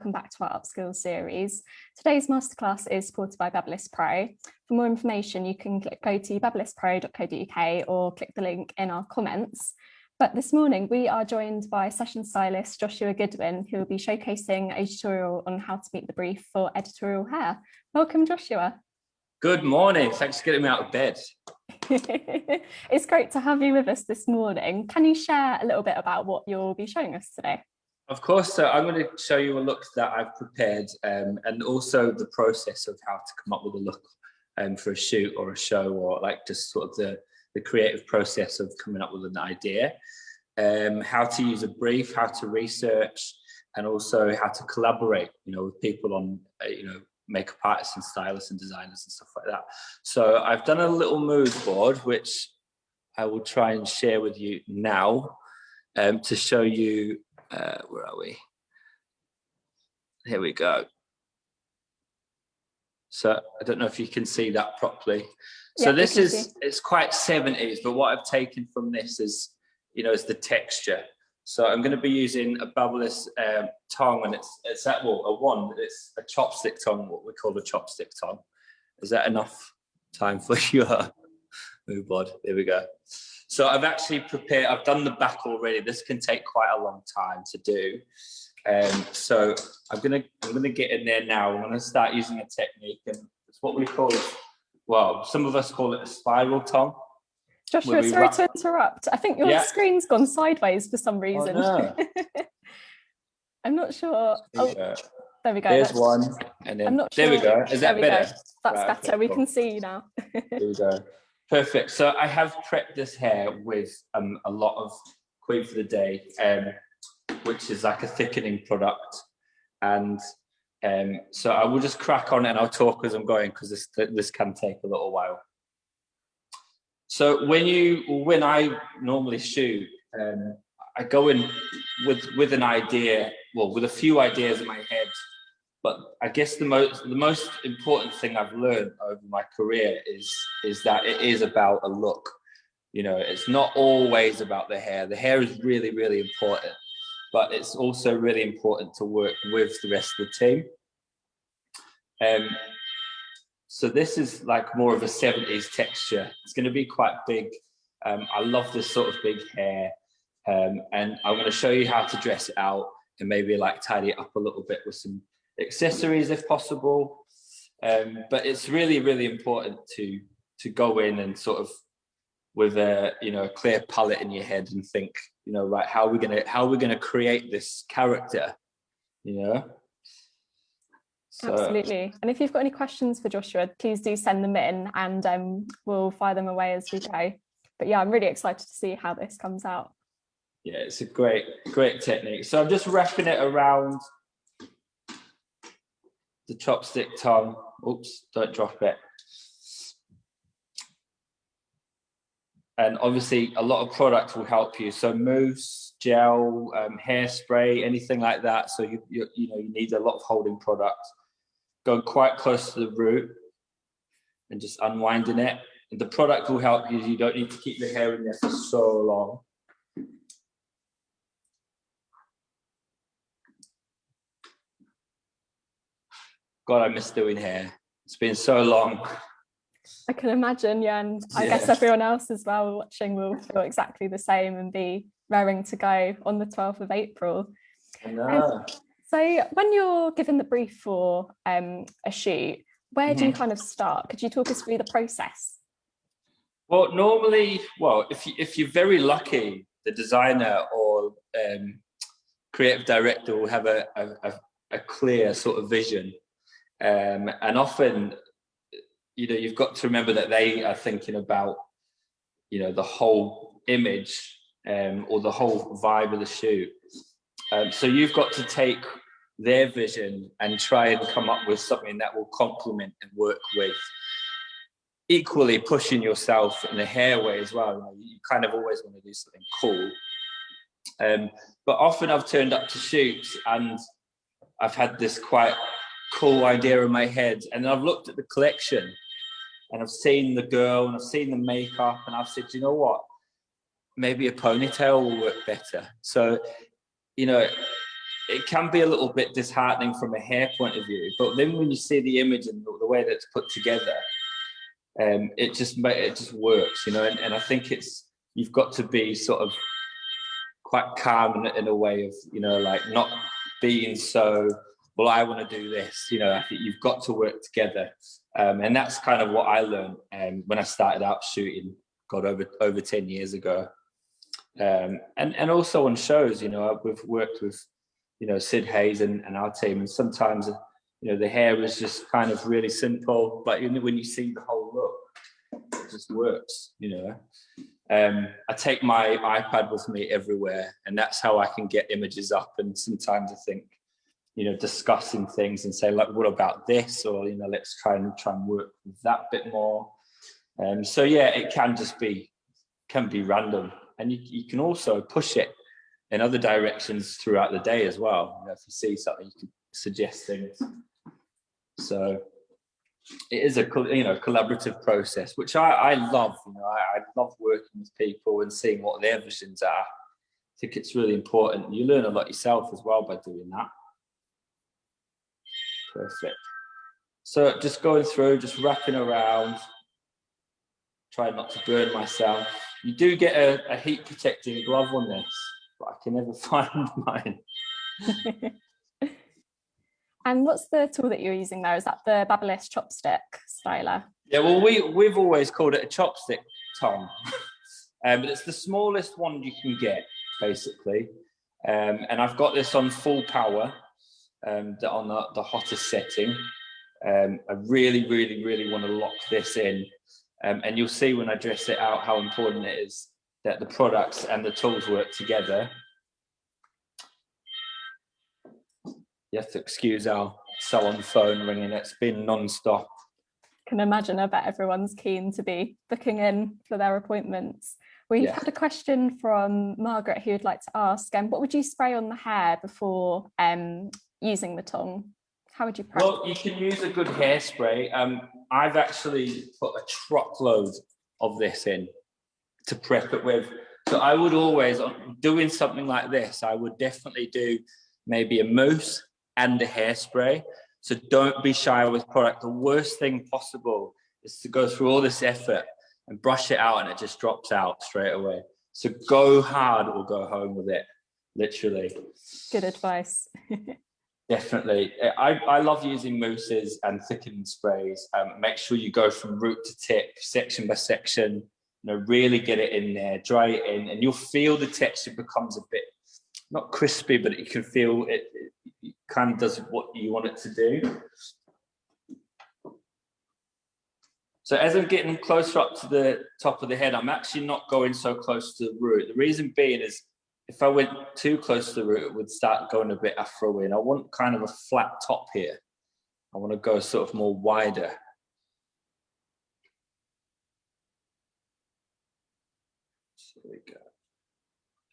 welcome back to our Upskills series. Today's masterclass is supported by BaByliss Pro. For more information, you can go to babyllisspro.co.uk or click the link in our comments. But this morning, we are joined by session stylist Joshua Goodwin, who will be showcasing a tutorial on how to meet the brief for editorial hair. Welcome, Joshua. Good morning. Thanks for getting me out of bed. It's great to have you with us this morning. Can you share a little bit about what you'll be showing us today? Of course. So I'm going to show you a look that I've prepared and also the process of how to come up with a look for a shoot or a show, or like just sort of the creative process of coming up with an idea, how to use a brief, how to research, and also how to collaborate, with people on, makeup artists and stylists and designers and stuff like that. So I've done a little mood board, which I will try and share with you now to show you, where are we? Here we go. So I don't know if you can see that properly. So this is, it's quite 70s, but what I've taken from this is, is the texture. So I'm going to be using a BaByliss tongue, and it's a chopstick tongue, what we call a chopstick tongue. Is that enough time for your mood board? There we go. So I've actually prepared, I've done the back already. This can take quite a long time to do. So I'm gonna get in there now. I'm gonna start using a technique, and it's what we call, well, some of us call it a spiral tongue. Joshua, sorry to interrupt. I think your screen's gone sideways for some reason. Oh, no. I'm not sure. Oh, there we go. There's one, and then I'm not sure. There we go. Is that better? That's better. Okay, we can see you now. There we go. Perfect. So I have prepped this hair with a lot of Queen for the Day, which is like a thickening product, and so I will just crack on and I'll talk as I'm going, because this can take a little while. So when I normally shoot, I go in with an idea, well, with a few ideas in my head. But I guess the most important thing I've learned over my career is that it is about a look. It's not always about the hair. The hair is really, really important, but it's also really important to work with the rest of the team. So this is like more of a 70s texture. It's going to be quite big. I love this sort of big hair, and I'm going to show you how to dress it out and maybe like tidy it up a little bit with some accessories if possible. But it's really, really important to go in and sort of with a a clear palette in your head and think, right, how are we gonna create this character, So, absolutely. And if you've got any questions for Joshua, please do send them in, and we'll fire them away as we go. But yeah, I'm really excited to see how this comes out. Yeah, it's a great technique. So I'm just wrapping it around the chopstick tongue. Oops, don't drop it. And obviously a lot of product will help you. So mousse, gel, hairspray, anything like that. So you need a lot of holding product. Going quite close to the root and just unwinding it. And the product will help you. You don't need to keep the hair in there for so long. God, I miss doing hair. It's been so long. I can imagine, yeah, and I guess everyone else as well watching will feel exactly the same and be raring to go on the 12th of April. I know. So when you're given the brief for a shoot, where do you kind of start? Could you talk us through the process? Well, normally, if you're very lucky, the designer or creative director will have a clear sort of vision. And often, you've got to remember that they are thinking about, the whole image or the whole vibe of the shoot. So you've got to take their vision and try and come up with something that will complement and work with, equally pushing yourself in the hair way as well. You kind of always want to do something cool. But often I've turned up to shoots and I've had this quite cool idea in my head, and I've looked at the collection and I've seen the girl and I've seen the makeup, and I've said, you know what, maybe a ponytail will work better. So it can be a little bit disheartening from a hair point of view, but then when you see the image and the way that it's put together, it just works, you know. And I think you've got to be sort of quite calm in a way of, you know, like not being so, well, I want to do this, you know. I think you've got to work together, and that's kind of what I learned when I started out shooting, God, over 10 years ago. And also on shows, you know, we've worked with, you know, Sid Hayes and our team, and sometimes, you know, the hair is just kind of really simple, but when you see the whole look, it just works, you know. I take my iPad with me everywhere, and that's how I can get images up. And sometimes I think, you know, discussing things and say, like, what about this? Or, you know, let's try and work with that bit more. So yeah, it can be random, and you can also push it in other directions throughout the day as well. You know, if you see something, you can suggest things. So it is a, you know, collaborative process, which I love. You know, I love working with people and seeing what their visions are. I think it's really important. You learn a lot yourself as well by doing that. Perfect. So just going through, just wrapping around, try not to burn myself. You do get a heat protecting glove on this, but I can never find mine. And what's the tool that you're using there? Is that the BaByliss chopstick styler? Yeah, well, we've always called it a chopstick, Tom. But it's the smallest one you can get, basically. And I've got this on full power, on the hottest setting. I really, really, really want to lock this in. And you'll see when I dress it out how important it is that the products and the tools work together. You have to excuse our salon phone ringing. It's been non-stop. Can imagine. I bet everyone's keen to be booking in for their appointments. We've had a question from Margaret who would like to ask, what would you spray on the hair before using the tongue? How would you prep? Well, you can use a good hairspray. I've actually put a truckload of this in to prep it with. So I would always, doing something like this, I would definitely do maybe a mousse and a hairspray. So don't be shy with product. The worst thing possible is to go through all this effort and brush it out and it just drops out straight away. So go hard or go home with it, literally. Good advice. Definitely. I love using mousses and thickening sprays. Make sure you go from root to tip, section by section, you know, really get it in there, dry it in, and you'll feel the texture becomes a bit, not crispy, but you can feel it kind of does what you want it to do. So as I'm getting closer up to the top of the head, I'm actually not going so close to the root. The reason being is if I went too close to the root, it would start going a bit afro in. I want kind of a flat top here. I want to go sort of more wider. So there we go.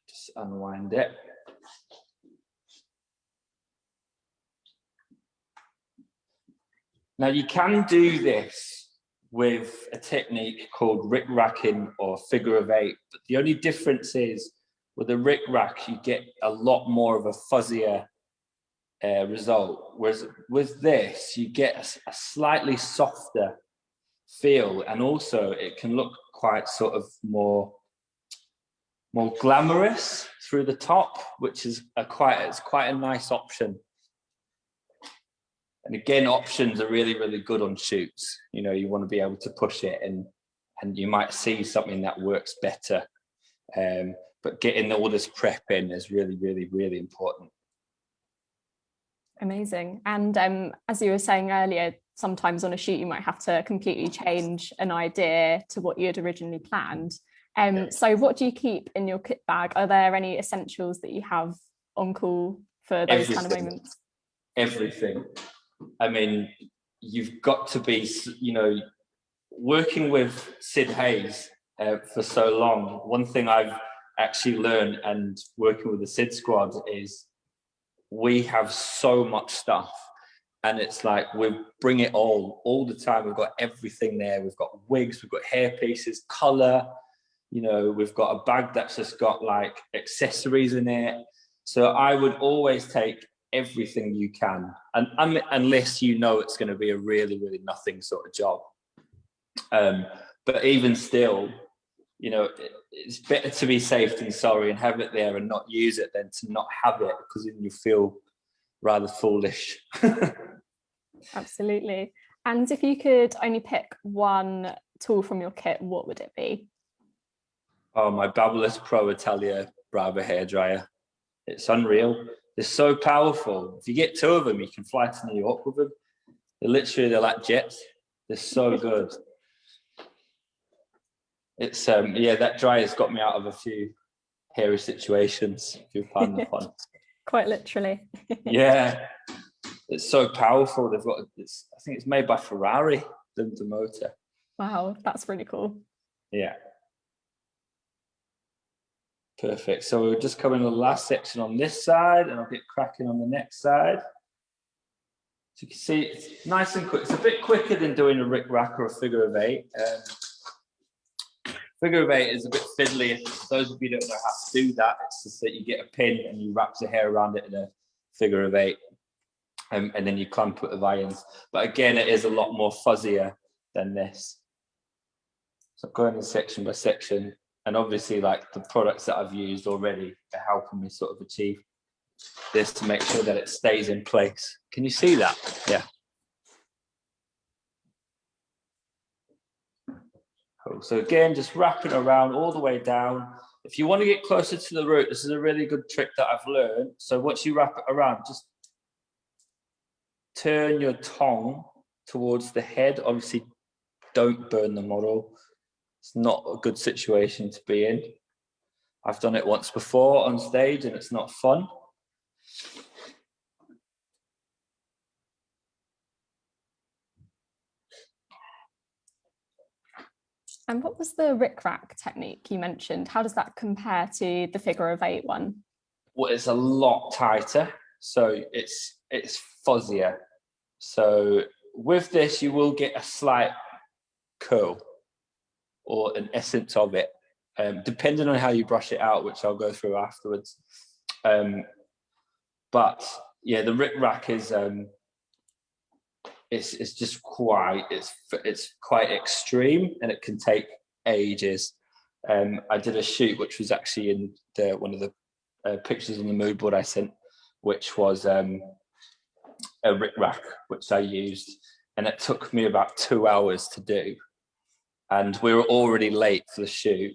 Just unwind it. Now you can do this with a technique called rickracking or figure of eight, but the only difference is with a rickrack, you get a lot more of a fuzzier result. Whereas with this, you get a slightly softer feel, and also it can look quite sort of more glamorous through the top, which is quite a nice option. And again, options are really, really good on shoots. You know, you want to be able to push it, and you might see something that works better. But getting all this prep in is really, really, really important. Amazing. And as you were saying earlier, sometimes on a shoot, you might have to completely change an idea to what you had originally planned. So what do you keep in your kit bag? Are there any essentials that you have on call for those kind of moments? Everything. I mean, you've got to be, you know, working with Sid Hayes for so long. One thing I've actually learned, and working with the Sid squad, is we have so much stuff, and it's like we bring it all the time. We've got everything there. We've got wigs, we've got hair pieces, color, you know, we've got a bag that's just got like accessories in it. So I would always take everything you can, and unless you know it's going to be a really, really nothing sort of job. But even still, you know, it's better to be safe than sorry and have it there and not use it than to not have it, because then you feel rather foolish. Absolutely. And if you could only pick one tool from your kit, what would it be? Oh, my BaByliss Pro Italia Brava hairdryer. It's unreal. They're so powerful. If you get 2 of them, you can fly to New York with them. They're like jets. They're so good. It's yeah, that dryer's got me out of a few hairy situations, if you pardon the pun. Quite literally. Yeah, it's so powerful. They've got I think it's made by Ferrari, the motor. Wow, that's really cool. Yeah. Perfect. So we're just covering the last section on this side, and I'll get cracking on the next side. So you can see it's nice and quick. It's a bit quicker than doing a Rickrack or a figure of 8. Figure of 8 is a bit fiddly. For those of you who don't know how to do that, it's just that you get a pin and you wrap the hair around it in a figure of 8, and then you clamp it with irons. But again, it is a lot more fuzzier than this. So going in section by section, and obviously like the products that I've used already are helping me sort of achieve this to make sure that it stays in place. Can you see that? Yeah. Cool. So again, just wrapping around all the way down. If you want to get closer to the root, this is a really good trick that I've learned. So once you wrap it around, just turn your tongue towards the head. Obviously, don't burn the model. It's not a good situation to be in. I've done it once before on stage and it's not fun. And what was the Rickrack technique you mentioned? How does that compare to the figure of 8 one? Well, it's a lot tighter, so it's fuzzier. So with this, you will get a slight curl or an essence of it, depending on how you brush it out, which I'll go through afterwards. But yeah, the Rickrack is it's just it's quite extreme, and it can take ages. I did a shoot which was actually in one of the pictures on the mood board I sent, which was a Rickrack which I used, and it took me about 2 hours to do, and we were already late for the shoot,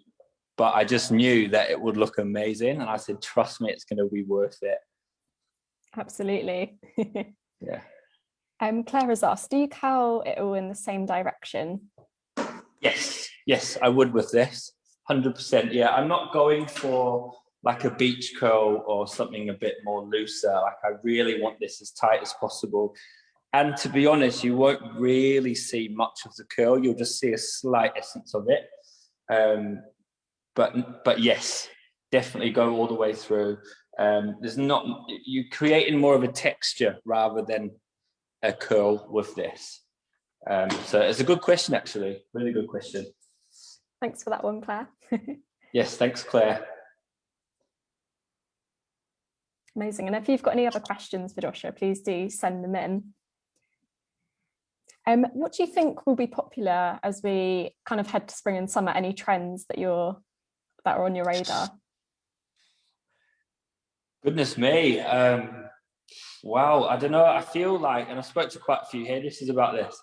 but I just knew that it would look amazing, and I said, trust me, it's going to be worth it. Absolutely. Yeah. Claire has asked, do you curl it all in the same direction? Yes, I would with this, 100%. Yeah, I'm not going for like a beach curl or something a bit more looser. Like, I really want this as tight as possible. And to be honest, you won't really see much of the curl. You'll just see a slight essence of it. But yes, definitely go all the way through. You're creating more of a texture rather than a curl with this. So it's a good question, actually. Really good question. Thanks for that one, Claire. Yes, thanks, Claire. Amazing. And if you've got any other questions for Joshua, please do send them in. What do you think will be popular as we kind of head to spring and summer? Any trends that are on your radar? Goodness me. Wow, I don't know. I feel like, and I spoke to quite a few hairdressers about this,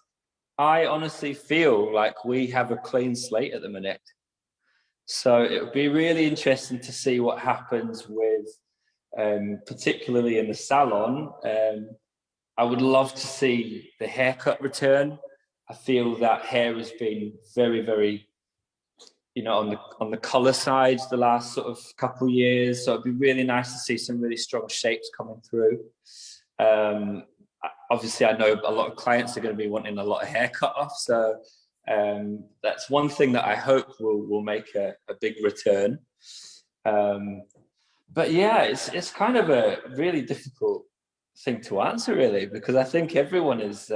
I honestly feel like we have a clean slate at the minute. So it would be really interesting to see what happens with, particularly in the salon. I would love to see the haircut return. I feel that hair has been very, very, on the colour side the last sort of couple of years. So it'd be really nice to see some really strong shapes coming through. Obviously, I know a lot of clients are going to be wanting a lot of hair cut off. So that's one thing that I hope will make a big return. But yeah, it's kind of a really difficult thing to answer, really, because I think everyone has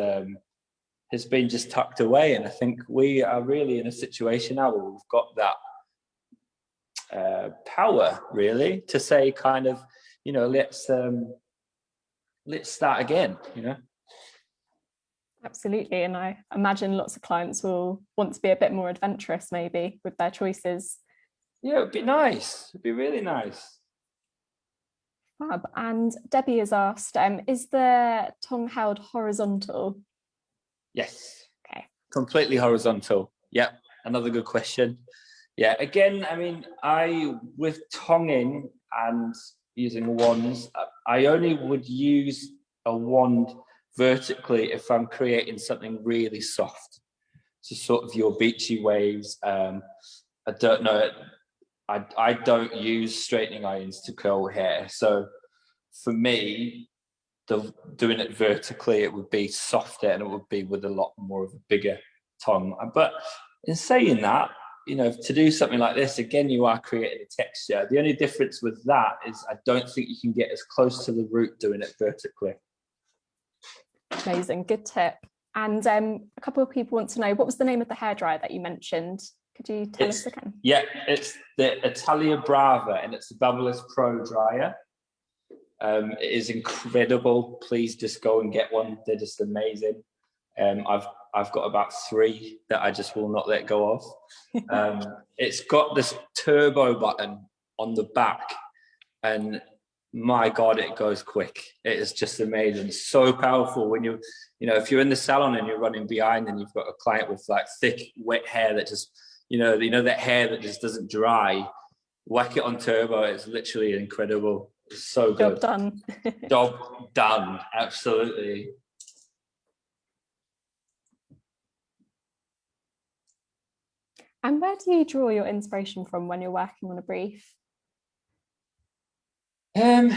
been just tucked away, and I think we are really in a situation now where we've got that power, really, to say kind of, let's let's start again, you know. Absolutely. And I imagine lots of clients will want to be a bit more adventurous maybe with their choices. Yeah, it'd be nice. It'd be really nice. Fab. And Debbie has asked, is the tongue held horizontal? Yes. Okay. Completely horizontal. Yep. Another good question. Yeah. Again, I mean, with tonguing and using wands, I only would use a wand vertically if I'm creating something really soft. So sort of your beachy waves. I don't know. I don't use straightening irons to curl hair. So for me, doing it vertically, it would be softer and it would be with a lot more of a bigger tongue. But in saying that, you know, to do something like this, again, you are creating a texture. The only difference with that is I don't think you can get as close to the root doing it vertically. Amazing, good tip. And a couple of people want to know, what was the name of the hairdryer that you mentioned? Could you tell us again? Yeah, it's the Italia Brava, and it's the BaByliss Pro dryer. It is incredible. Please just go and get one. They're just amazing. I've got about 3 that I just will not let go of. It's got this turbo button on the back, and my God, it goes quick. It is just amazing. It's so powerful when you know, if you're in the salon and you're running behind and you've got a client with like thick, wet hair that just, you know that hair that just doesn't dry, whack it on turbo. It's literally incredible. It's so good. Job done. Job done. Absolutely. And where do you draw your inspiration from when you're working on a brief? I'm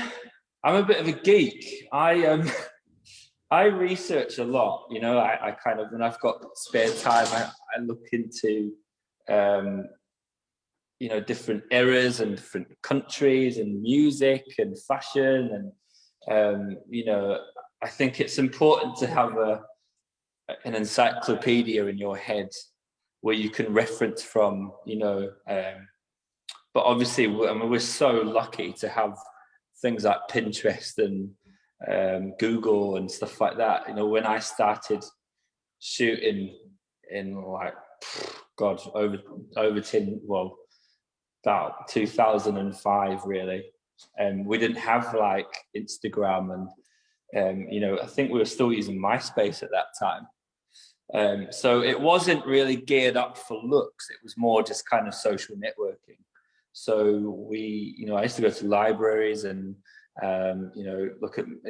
a bit of a geek. I research a lot. You know, I kind of, when I've got spare time, I look into you know, different eras and different countries and music and fashion, and you know, I think it's important to have an encyclopedia in your head where you can reference from, you know. But obviously, I mean, we're so lucky to have things like Pinterest and Google and stuff like that. You know, when I started shooting in like, God, over 10, well, about 2005 really, and we didn't have like Instagram, and you know, I think we were still using MySpace at that time. So it wasn't really geared up for looks. It was more just kind of social networking. So you know, I used to go to libraries and you know,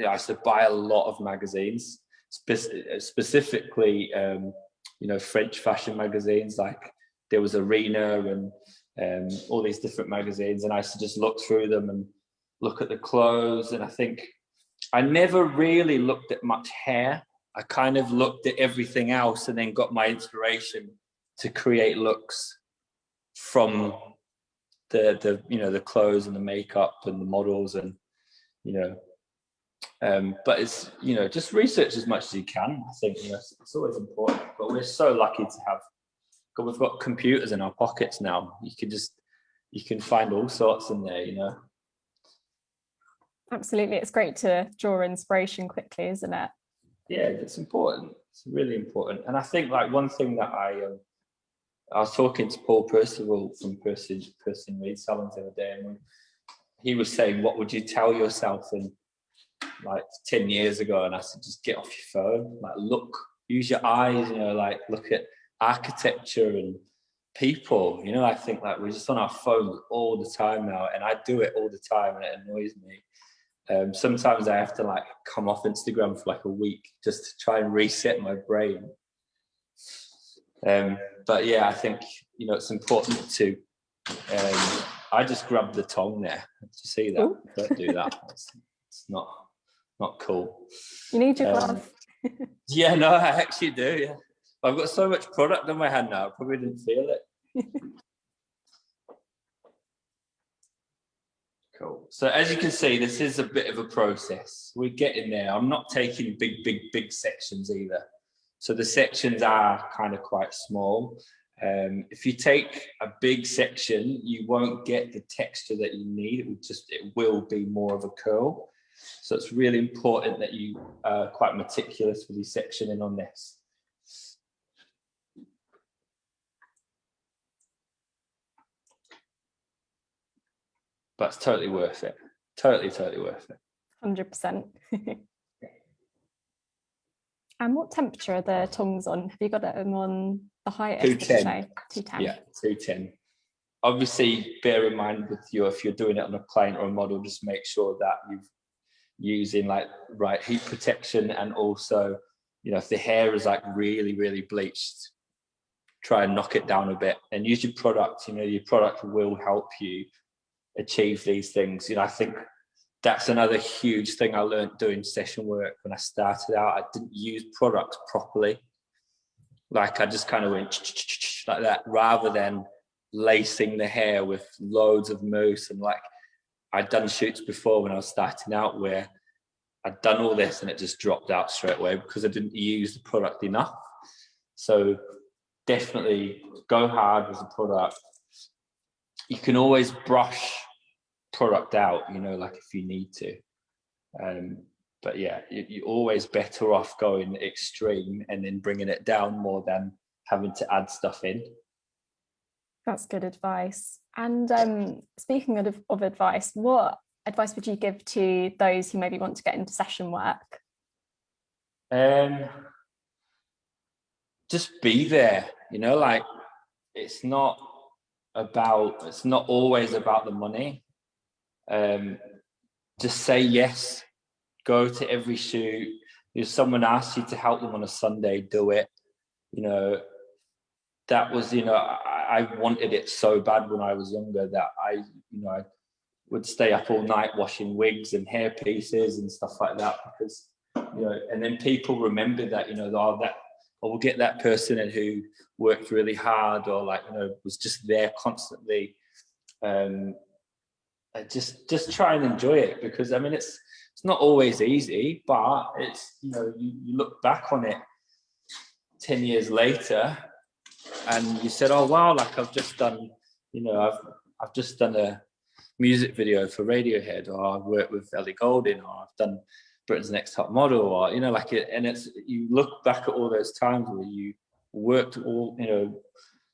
I used to buy a lot of magazines, specifically you know, French fashion magazines. Like there was Arena and all these different magazines, and I used to just look through them and look at the clothes. And I think I never really looked at much hair. I kind of looked at everything else and then got my inspiration to create looks from the you know, the clothes and the makeup and the models, and you know, but it's, you know, just research as much as you can. I think, you know, it's always important. But we're so lucky to have, we've got computers in our pockets now. You can find all sorts in there, you know. Absolutely, it's great to draw inspiration quickly, isn't it? Yeah, it's important. It's really important. And I think like one thing that I was talking to Paul Percival from Person Reed Salons the other day, and he was saying, what would you tell yourself in like 10 years ago? And I said, just get off your phone, like look, use your eyes, you know, like look at architecture and people. You know, I think like we're just on our phones all the time now, and I do it all the time and it annoys me. Sometimes I have to like come off Instagram for like a week just to try and reset my brain. But yeah, I think, you know, it's important to I just grabbed the tongue there. Did you see that? Ooh. Don't do that. It's not cool. You need your glove. Yeah, no, I actually do. Yeah, I've got so much product on my hand now, I probably didn't feel it. Cool. So as you can see, this is a bit of a process. We're getting there. I'm not taking big sections either. So the sections are kind of quite small. If you take a big section, you won't get the texture that you need. It will be more of a curl. So it's really important that you are quite meticulous with your sectioning on this. But it's totally worth it. Totally worth it. 100%. And what temperature are the tongs on? Have you got them on the highest? 210. 210. Yeah, 210. Obviously, bear in mind with you, if you're doing it on a client or a model, just make sure that you're using like right heat protection, and also, you know, if the hair is like really bleached, try and knock it down a bit and use your product. You know, your product will help you achieve these things. You know, I think that's another huge thing I learned doing session work when I started out. I didn't use product properly. Like I just kind of went like that, rather than lacing the hair with loads of mousse. And like I'd done shoots before when I was starting out where I'd done all this and it just dropped out straight away because I didn't use the product enough. So definitely go hard with the product. You can always brush product out, you know, like if you need to. But yeah, you're always better off going extreme and then bringing it down more than having to add stuff in. That's good advice. And speaking of advice, what advice would you give to those who maybe want to get into session work? Just be there, you know, like it's not always about the money. Just say yes, go to every shoot. If someone asks you to help them on a Sunday, do it. You know, that was, you know, I wanted it so bad when I was younger that I would stay up all night washing wigs and hair pieces and stuff like that, because, you know, and then people remember that, you know, we'll get that person in who worked really hard, or like, you know, was just there constantly. Just try and enjoy it, because I mean it's not always easy, but it's, you know, you look back on it 10 years later and you said, oh wow, like I've just done, you know, I've just done a music video for Radiohead, or I've worked with Ellie Goulding, or I've done Britain's Next Top Model, or, you know, like it, and it's, you look back at all those times where you worked all, you know,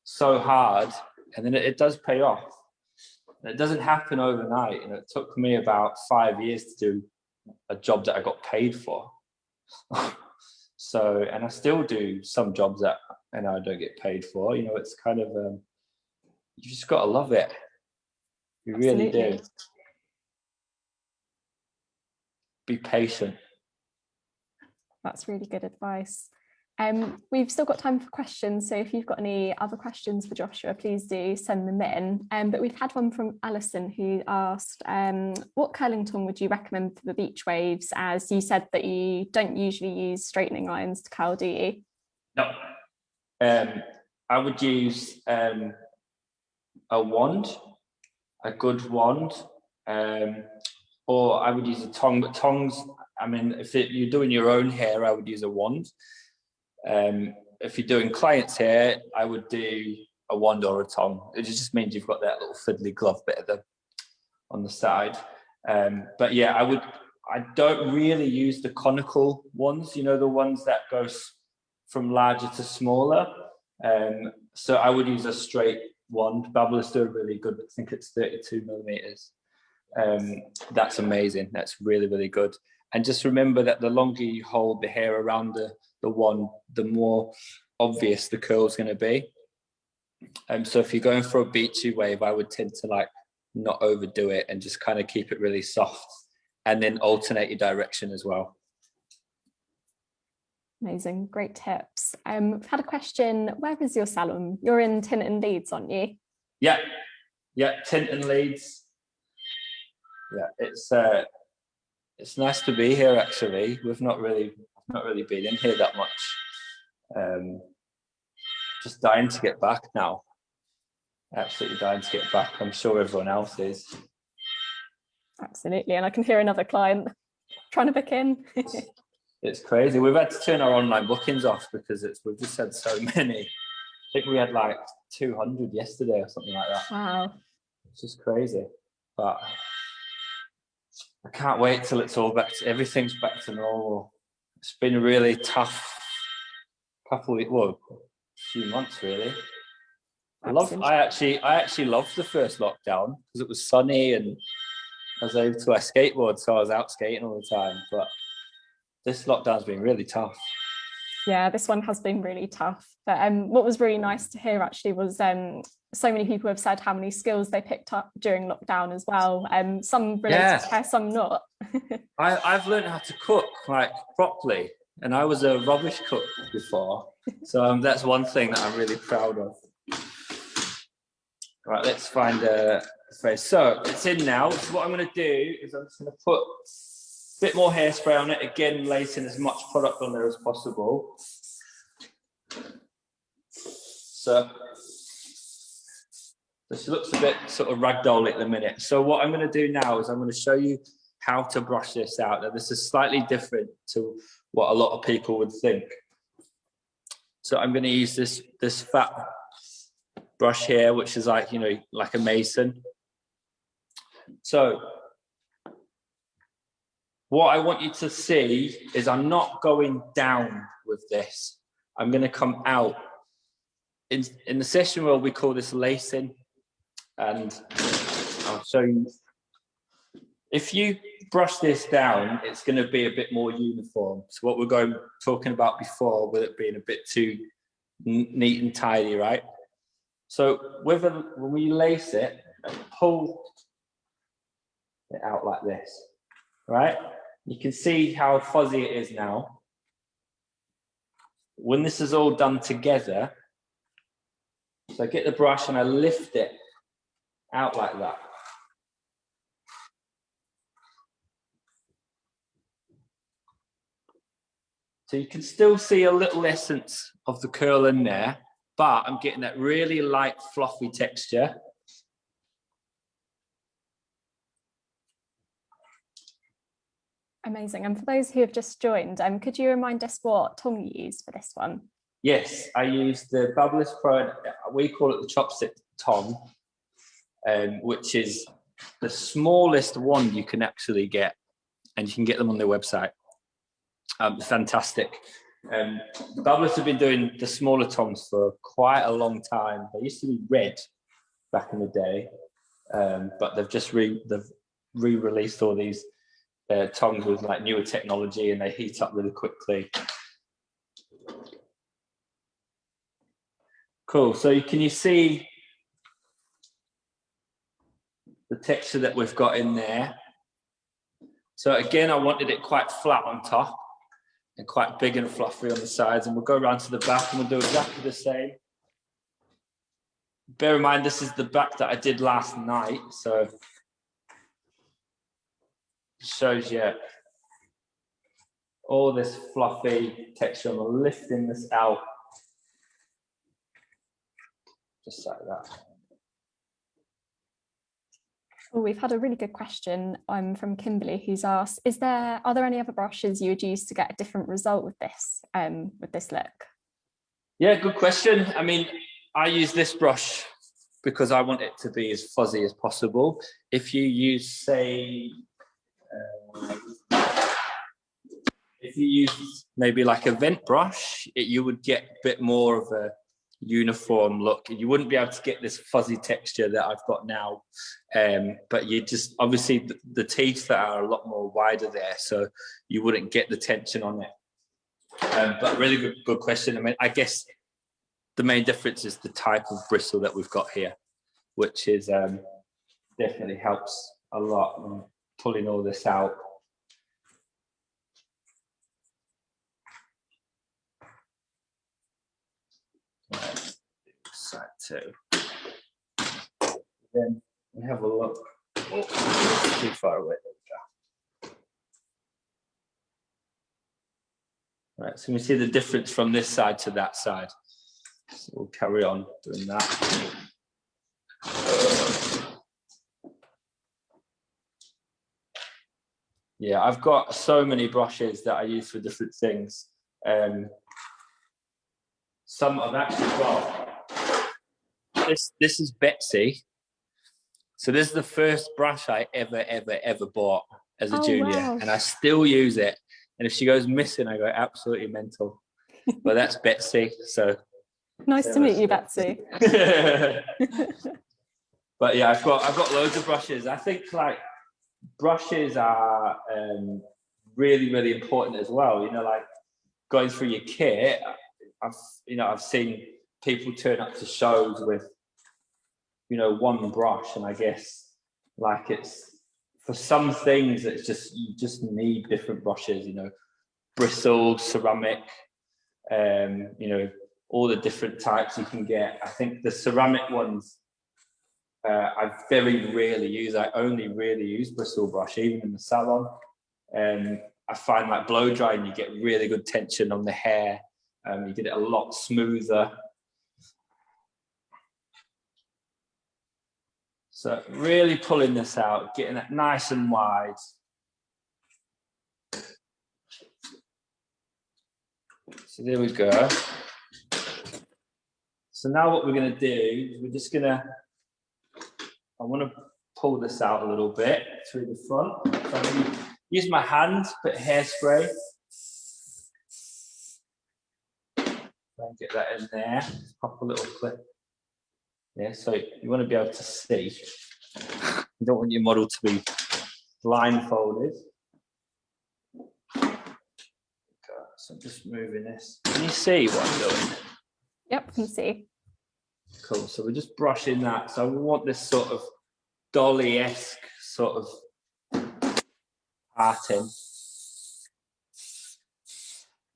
so hard, and then it does pay off. It doesn't happen overnight. You know, it took me about 5 years to do a job that I got paid for. So, and I still do some jobs that, you know, I don't get paid for. You know, it's kind of, you just got to love it. You really do. Be patient. That's really good advice. We've still got time for questions, so if you've got any other questions for Joshua, please do send them in. But we've had one from Alison, who asked, what curling would you recommend for the beach waves, as you said that you don't usually use straightening irons to curl, do you? No. I would use a wand, a good wand, or I would use a tong. But tongs, I mean, if you're doing your own hair, I would use a wand. If you're doing clients' hair, I would do a wand or a tong. It just means you've got that little fiddly glove bit on the side. But yeah, I don't really use the conical ones, you know, the ones that go from larger to smaller. So I would use a straight wand. BaByliss do a really good, I think it's 32 millimeters. That's amazing. That's really good. And just remember that the longer you hold the hair around the wand, the more obvious the curl is going to be. So if you're going for a beachy wave, I would tend to like not overdo it and just kind of keep it really soft, and then alternate your direction as well. Amazing, great tips. We've had a question. Where is your salon? You're in Tint and Leeds, aren't you? Yeah, Tint and Leeds. Yeah, it's nice to be here. Actually, I've not really been in here that much. Just dying to get back now. Absolutely dying to get back. I'm sure everyone else is. Absolutely, and I can hear another client trying to book in. It's crazy. We've had to turn our online bookings off because we've just had so many. I think we had like 200 yesterday or something like that. Wow. It's just crazy. But I can't wait till it's all back to, everything's back to normal. It's been a really tough couple of, well, few months really. I actually loved the first lockdown because it was sunny and I was able to skateboard, so I was out skating all the time. But this lockdown's been really tough. Yeah, this one has been really tough. But what was really nice to hear actually was so many people have said how many skills they picked up during lockdown as well. Some related to hair, some not. I've learned how to cook like properly, and I was a rubbish cook before. So that's one thing that I'm really proud of. Right, let's find a phrase. So it's in now. So what I'm going to do is I'm just going to put a bit more hairspray on it. Again, lacing as much product on there as possible. So this looks a bit sort of ragdoll at the minute. So what I'm going to do now is I'm going to show you how to brush this out. Now, this is slightly different to what a lot of people would think. So I'm going to use this fat brush here, which is like, you know, like a mason. So what I want you to see is I'm not going down with this. I'm going to come out. In the session where we call this lacing, and I'll show you. If you brush this down, it's going to be a bit more uniform. So what we're talking about before, with it being a bit too neat and tidy, right? So when we lace it, pull it out like this, right? You can see how fuzzy it is now. When this is all done together, so I get the brush and I lift it out like that. So you can still see a little essence of the curl in there, but I'm getting that really light, fluffy texture. Amazing. And for those who have just joined, could you remind us what tong you use for this one? Yes, I use the BaByliss Pro, we call it the chopstick tong, which is the smallest one you can actually get, and you can get them on their website. Fantastic. BaByliss have been doing the smaller tongs for quite a long time. They used to be red back in the day, but they've just re-released all these tongs with like newer technology, and they heat up really quickly. Cool. So can you see the texture that we've got in there? So again, I wanted it quite flat on top and quite big and fluffy on the sides, and we'll go around to the back and we'll do exactly the same. Bear in mind, this is the back that I did last night, so it shows you all this fluffy texture. I'm lifting this out just like that. Oh, we've had a really good question from Kimberly, who's asked, are there any other brushes you would use to get a different result with this look? Yeah, good question. I mean, I use this brush because I want it to be as fuzzy as possible. If you use, say, if you use maybe like a vent brush, you would get a bit more of a uniform look. You wouldn't be able to get this fuzzy texture that I've got now, but you just obviously the teeth that are a lot more wider there, so you wouldn't get the tension on it. But really good question. I mean, I guess the main difference is the type of bristle that we've got here, which is definitely helps a lot in pulling all this out. Side two. Then we have a look. Oh, too far away. There we go. Right, so we see the difference from this side to that side. So we'll carry on doing that. Yeah, I've got so many brushes that I use for different things. Some I've actually got. This is Betsy. So this is the first brush I ever bought. as a Oh, junior, wow. and I still use it. And if she goes missing, I go absolutely mental. But that's Betsy, so. Nice to meet you, Betsy. But yeah, I've got loads of brushes. I think like brushes are really, really important as well. You know, like going through your kit, I've seen people turn up to shows with, you know, one brush, and I guess like it's for some things it's just you just need different brushes. You know, bristle, ceramic, you know, all the different types you can get. I think the ceramic ones I very rarely use. I only really use bristle brush, even in the salon. I find like blow drying, you get really good tension on the hair. You get it a lot smoother. So really pulling this out, getting it nice and wide. So there we go. So now what we're going to do is we're just going to, I want to pull this out a little bit through the front. So I'm going to use my hand, put hairspray. Try and get that in there. Pop a little clip. Yeah, so you want to be able to see. You don't want your model to be blindfolded. So I'm just moving this. Can you see what I'm doing? Yep, can see. Cool. So we're just brushing that. So we want this sort of dolly-esque sort of parting.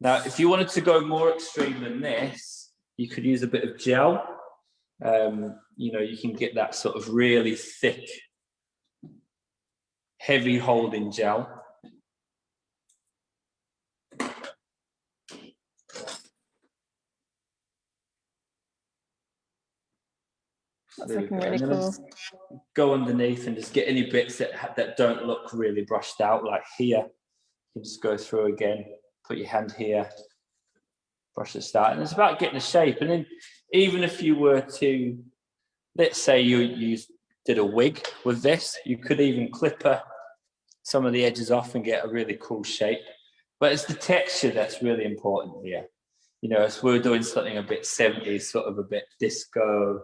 Now, if you wanted to go more extreme than this, you could use a bit of gel. You know, you can get that sort of really thick, heavy holding gel. That's looking really cool. Go underneath and just get any bits that don't look really brushed out, like here. You can just go through again, put your hand here, brush the start, and it's about getting a shape. And then even if you were to, let's say you did a wig with this, you could even clipper some of the edges off and get a really cool shape. But it's the texture that's really important here. You know, if we're doing something a bit 70s, sort of a bit disco,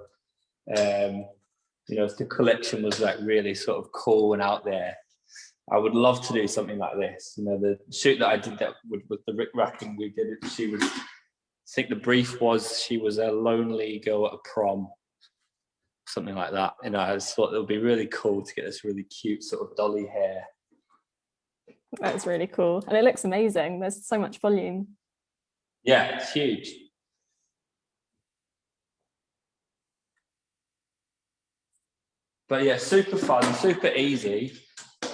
you know, if the collection was like really sort of cool and out there, I would love to do something like this. You know, the shoot that I did that with the Rickrack, and we did it, she was, I think the brief was she was a lonely girl at a prom, something like that. You know, I just thought it would be really cool to get this really cute sort of dolly hair. That's really cool. And it looks amazing. There's so much volume. Yeah, it's huge. But yeah, super fun, super easy.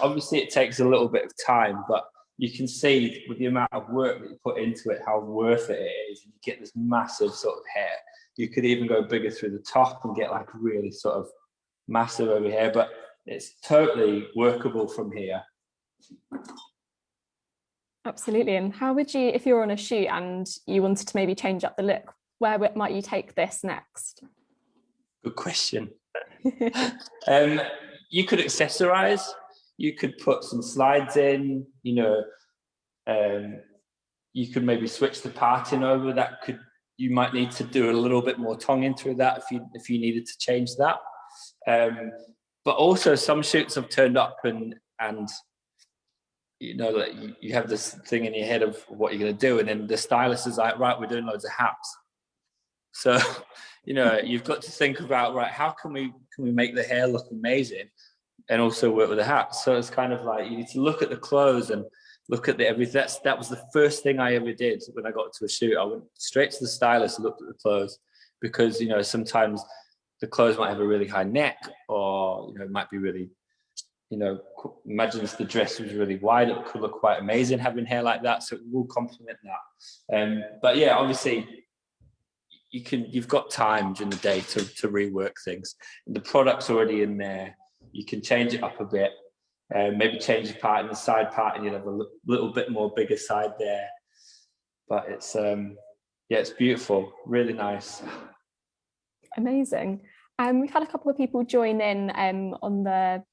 Obviously, it takes a little bit of time, but you can see with the amount of work that you put into it, how worth it is. You get this massive sort of hair. You could even go bigger through the top and get like really sort of massive over here, but it's totally workable from here. Absolutely. And how would you, if you're on a shoot and you wanted to maybe change up the look, where might you take this next? Good question. You could accessorize. You could put some slides in. You know, you could maybe switch the parting over. That could, you might need to do a little bit more tonguing through that if you needed to change that. But also some shoots have turned up and you know, like you have this thing in your head of what you're going to do, and then the stylist is like, right, we're doing loads of hats. So, you know, you've got to think about, right, how can we make the hair look amazing and also work with the hats? So it's kind of like you need to look at the clothes and look at the everything. That was the first thing I ever did when I got to a shoot. I went straight to the stylist and looked at the clothes, because, you know, sometimes the clothes might have a really high neck, or, you know, it might be really, you know, imagine if the dress was really wide, it could look quite amazing having hair like that. So it will complement that. But yeah, obviously you've got time during the day to rework things. And the product's already in there. You can change it up a bit, maybe change the part in the side part, and you'll have a little bit more bigger side there. But it's yeah, it's beautiful, really nice. Amazing. We've had a couple of people join in on the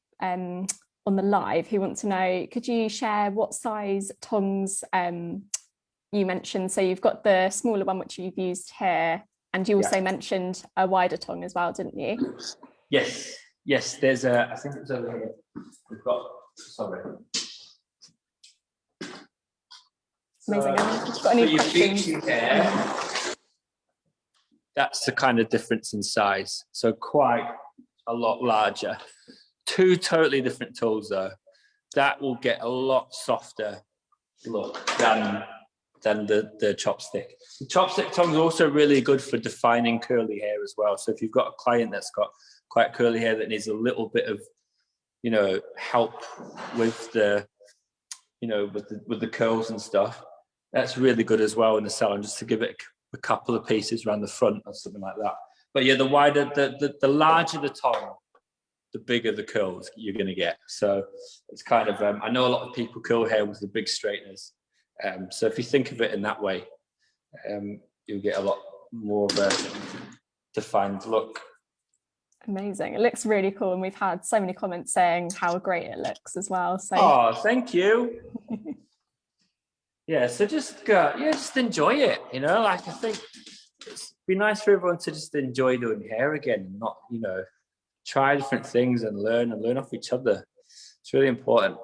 on the live who want to know, could you share what size tongs you mentioned? So you've got the smaller one, which you've used here, and you also mentioned a wider tong as well, didn't you? Yes, there's I think it's over here. We've got, sorry. Amazing. If you've got any questions. Here, that's the kind of difference in size. So quite a lot larger. Two totally different tools though. That will get a lot softer look than the chopstick. The chopstick tongue is also really good for defining curly hair as well. So if you've got a client that's got quite curly hair that needs a little bit of, you know, help with the, you know, with the curls and stuff, that's really good as well in the salon, just to give it a couple of pieces around the front or something like that. But yeah, the wider, the larger the tongue, the bigger the curls you're going to get. So it's kind of, I know a lot of people curl hair with the big straighteners. So if you think of it in that way, you'll get a lot more of a defined look. Amazing. It looks really cool. And we've had so many comments saying how great it looks as well. So oh, thank you. Yeah, so just enjoy it, you know, like I think it'd be nice for everyone to just enjoy doing hair again and not, you know, try different things and learn off each other. It's really important.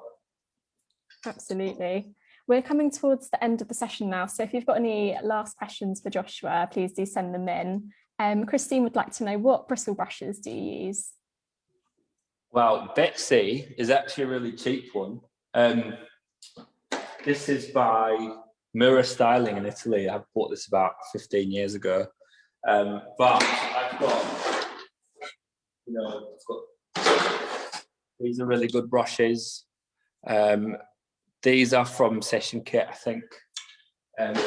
Absolutely. We're coming towards the end of the session now. So if you've got any last questions for Joshua, please do send them in. Christine would like to know, what bristle brushes do you use? Well, Betsy is actually a really cheap one. This is by Mirror Styling in Italy. I bought this about 15 years ago. But I've got, you know, these are really good brushes. These are from Session Kit, I think.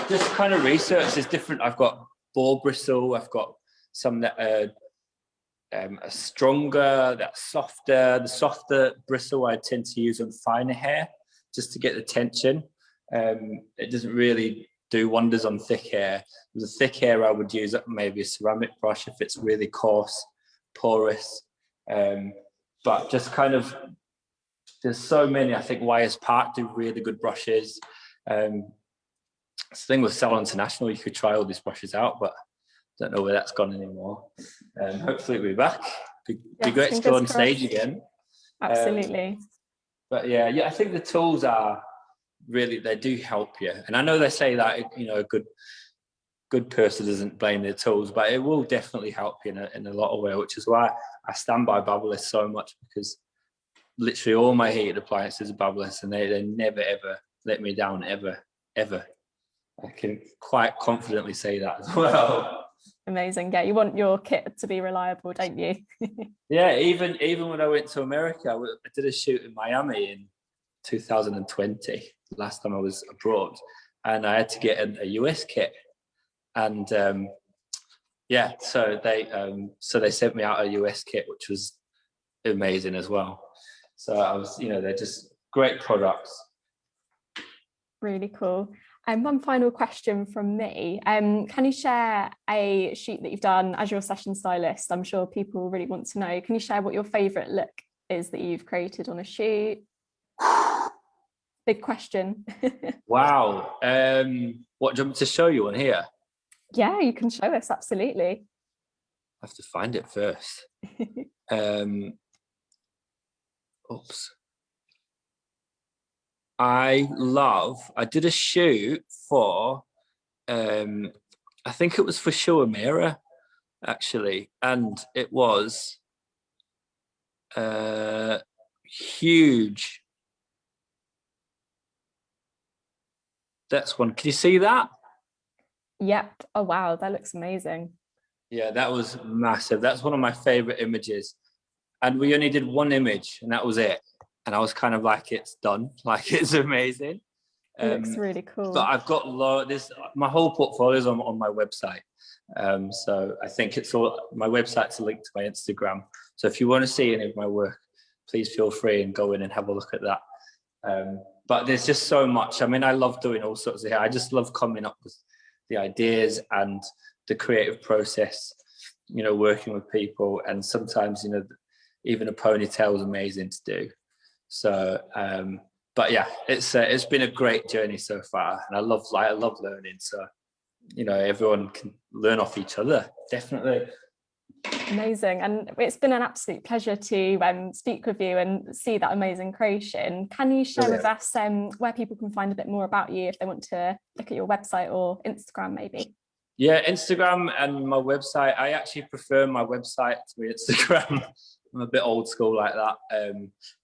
Just kind of research is different. I've got ball bristle. I've got some that are stronger, that's softer. The softer bristle I tend to use on finer hair just to get the tension. It doesn't really do wonders on thick hair. With the thick hair, I would use maybe a ceramic brush if it's really coarse, porous. But just kind of, there's so many. I think Wyers Park do really good brushes. The thing with Salon International, you could try all these brushes out, but I don't know where that's gone anymore. Hopefully it'll be back. Be great to go on stage again. Absolutely. But yeah, I think the tools are really, they do help you. And I know they say that, you know, a good person doesn't blame their tools, but it will definitely help you in a lot of ways, which is why I stand by BaByliss so much, because literally all my heated appliances are BaByliss, and they never ever let me down, ever. I can quite confidently say that as well. Amazing. Yeah, you want your kit to be reliable, don't you? Yeah, even when I went to America, I did a shoot in Miami in 2020, last time I was abroad, and I had to get a US kit. And so they sent me out a US kit, which was amazing as well. So I was, you know, they're just great products. Really cool. And one final question from me. Can you share a shoot that you've done as your session stylist? I'm sure people really want to know. Can you share what your favourite look is that you've created on a shoot? Big question. Wow. What do you want me to show you on here? Yeah, you can show us, absolutely. I have to find it first. Oops. I did a shoot for, I think it was for Show Mirror, actually, and it was huge. That's one. Can you see that? Yep. Oh, wow. That looks amazing. Yeah, that was massive. That's one of my favorite images. And we only did one image, and that was it. And I was kind of like, it's done. Like, it's amazing. It looks really cool. But I've got my whole portfolio is on my website. So I think it's all, my website's a link to my Instagram. So if you want to see any of my work, please feel free and go in and have a look at that. But there's just so much. I mean, I love doing all sorts of hair. I just love coming up with the ideas and the creative process, you know, working with people. And sometimes, you know, even a ponytail is amazing to do. So, but yeah, it's been a great journey so far, and I love learning. So, you know, everyone can learn off each other, definitely. Amazing, and it's been an absolute pleasure to speak with you and see that amazing creation. Can you share with us where people can find a bit more about you if they want to look at your website or Instagram maybe? Yeah, Instagram and my website. I actually prefer my website to my Instagram. I'm a bit old school like that.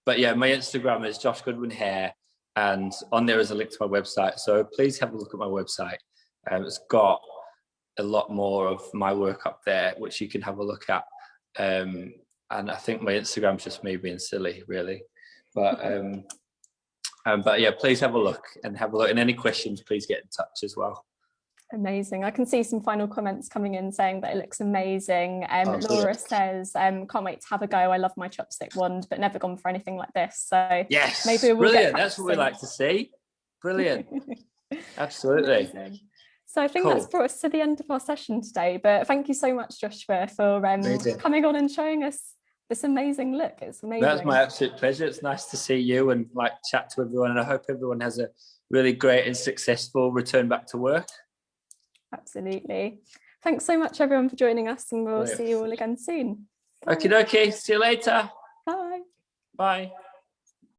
But yeah, my Instagram is Josh Goodwin Hair, and on there is a link to my website. So please have a look at my website. It's got a lot more of my work up there, which you can have a look at. And I think my Instagram's just me being silly, really. But yeah, please have a look. And any questions, please get in touch as well. Amazing. I can see some final comments coming in saying that it looks amazing. Laura says, can't wait to have a go. I love my chopstick wand, but never gone for anything like this. So yes, maybe we'll brilliant. That's what we like to see. Brilliant. Absolutely. Amazing. So I think that's brought us to the end of our session today, but thank you so much, Joshua, for coming on and showing us this amazing look. It's amazing. That's my absolute pleasure. It's nice to see you and like chat to everyone, and I hope everyone has a really great and successful return back to work. Absolutely. Thanks so much, everyone, for joining us, and we'll see you all again soon. Okie dokie. See you later. Bye. Bye.